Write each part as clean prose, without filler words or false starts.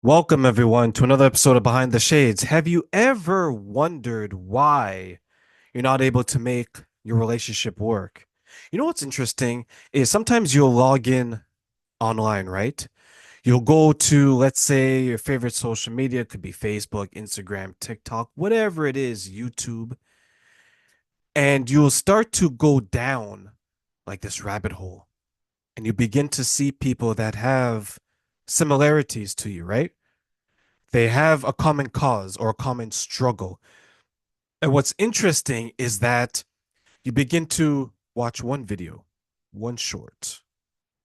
Welcome, everyone, to another episode of Behind the Shades. Have you ever wondered why you're not able to make your relationship work? You know what's interesting is sometimes you'll log in online, right? You'll go to, let's say, your favorite social media, it could be Facebook, Instagram, TikTok, whatever it is, YouTube, and you'll start to go down like this rabbit hole, and you begin to see people that have similarities to you, right? They have a common cause or a common struggle. And what's interesting is that you begin to watch one video, one short,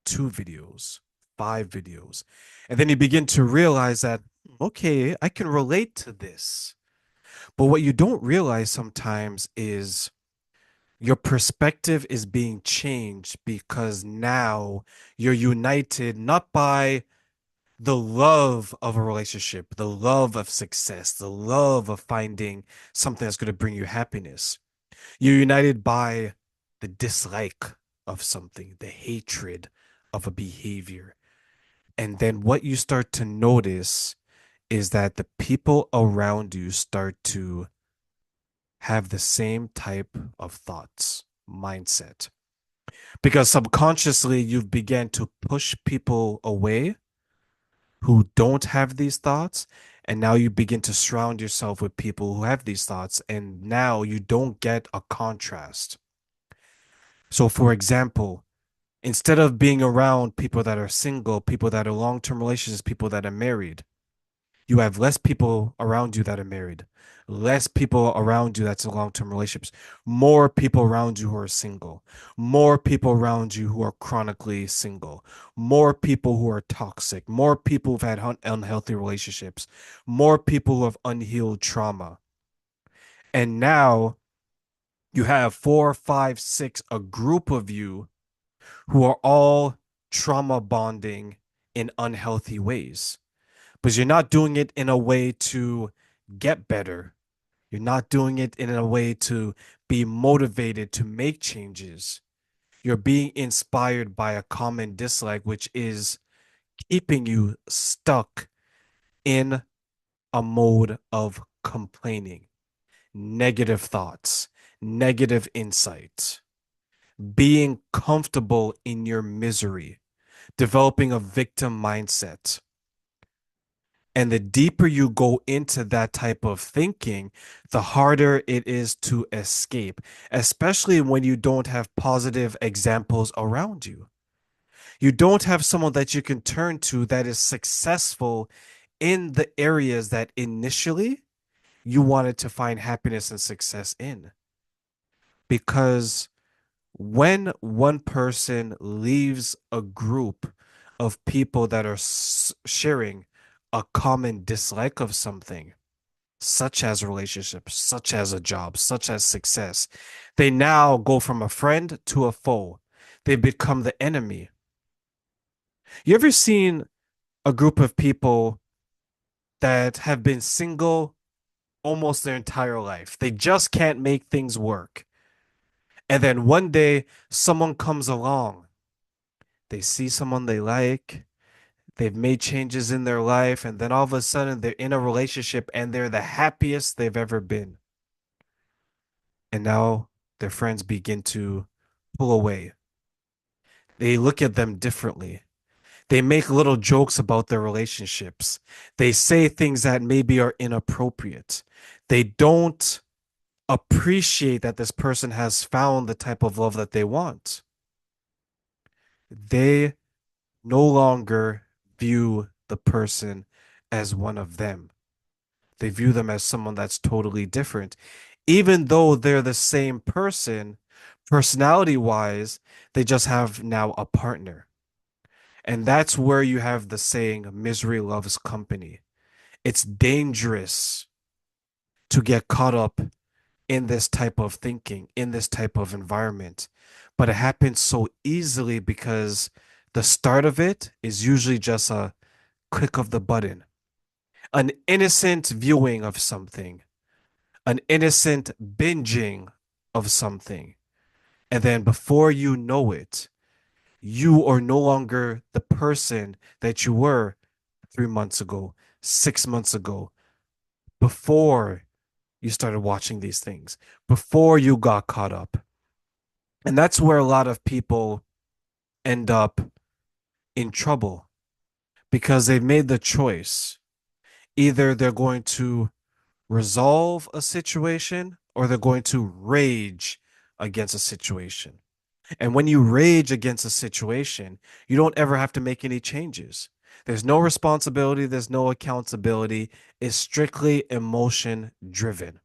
two videos, five videos, and then you begin to realize that, okay, I can relate to this. But what you don't realize sometimes is your perspective is being changed because now you're united not by the love of a relationship, the love of success, the love of finding something that's going to bring you happiness. You're united by the dislike of something, the hatred of a behavior. And then what you start to notice is that the people around you start to have the same type of thoughts, mindset. Because subconsciously you've began to push people away who don't have these thoughts. And now you begin to surround yourself with people who have these thoughts. And now you don't get a contrast. So, for example, instead of being around people that are single, people that are long term relationships, people that are married, you have less people around you that are married, less people around you that's in long-term relationships, more people around you who are single, more people around you who are chronically single, more people who are toxic, more people who've had unhealthy relationships, more people who have unhealed trauma. And now you have four, five, six, a group of you who are all trauma bonding in unhealthy ways, but you're not doing it in a way to get better. You're not doing it in a way to be motivated to make changes. You're being inspired by a common dislike, which is keeping you stuck in a mode of complaining, negative thoughts, negative insights, being comfortable in your misery, developing a victim mindset. And the deeper you go into that type of thinking, the harder it is to escape, especially when you don't have positive examples around you. You don't have someone that you can turn to that is successful in the areas that initially you wanted to find happiness and success in. Because when one person leaves a group of people that are sharing a common dislike of something, such as relationships, such as a job, such as success, they now go from a friend to a foe. They become the enemy. You ever seen a group of people that have been single almost their entire life? They just can't make things work. And then one day, someone comes along. They see someone they like. They've made changes in their life. And then all of a sudden, they're in a relationship and they're the happiest they've ever been. And now their friends begin to pull away. They look at them differently. They make little jokes about their relationships. They say things that maybe are inappropriate. They don't appreciate that this person has found the type of love that they want. They no longer view the person as one of them. They view them as someone that's totally different. Even though they're the same person, personality wise, they just have now a partner. And that's where you have the saying, misery loves company. It's dangerous to get caught up in this type of thinking, in this type of environment. But it happens so easily because the start of it is usually just a click of the button, an innocent viewing of something, an innocent binging of something. And then before you know it, you are no longer the person that you were 3 months ago, 6 months ago, before you started watching these things, before you got caught up. And that's where a lot of people end up in trouble because they've made the choice. Either they're going to resolve a situation or they're going to rage against a situation. And when you rage against a situation, you don't ever have to make any changes. There's no responsibility, there's no accountability. It's strictly emotion driven.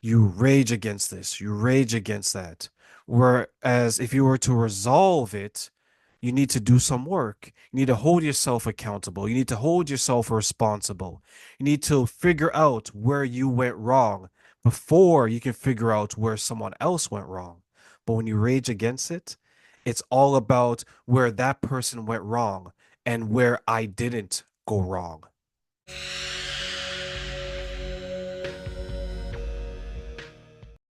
You rage against this, you rage against that. Whereas if you were to resolve it, you need to do some work. You need to hold yourself accountable. You need to hold yourself responsible. You need to figure out where you went wrong before you can figure out where someone else went wrong. But when you rage against it, it's all about where that person went wrong and where I didn't go wrong.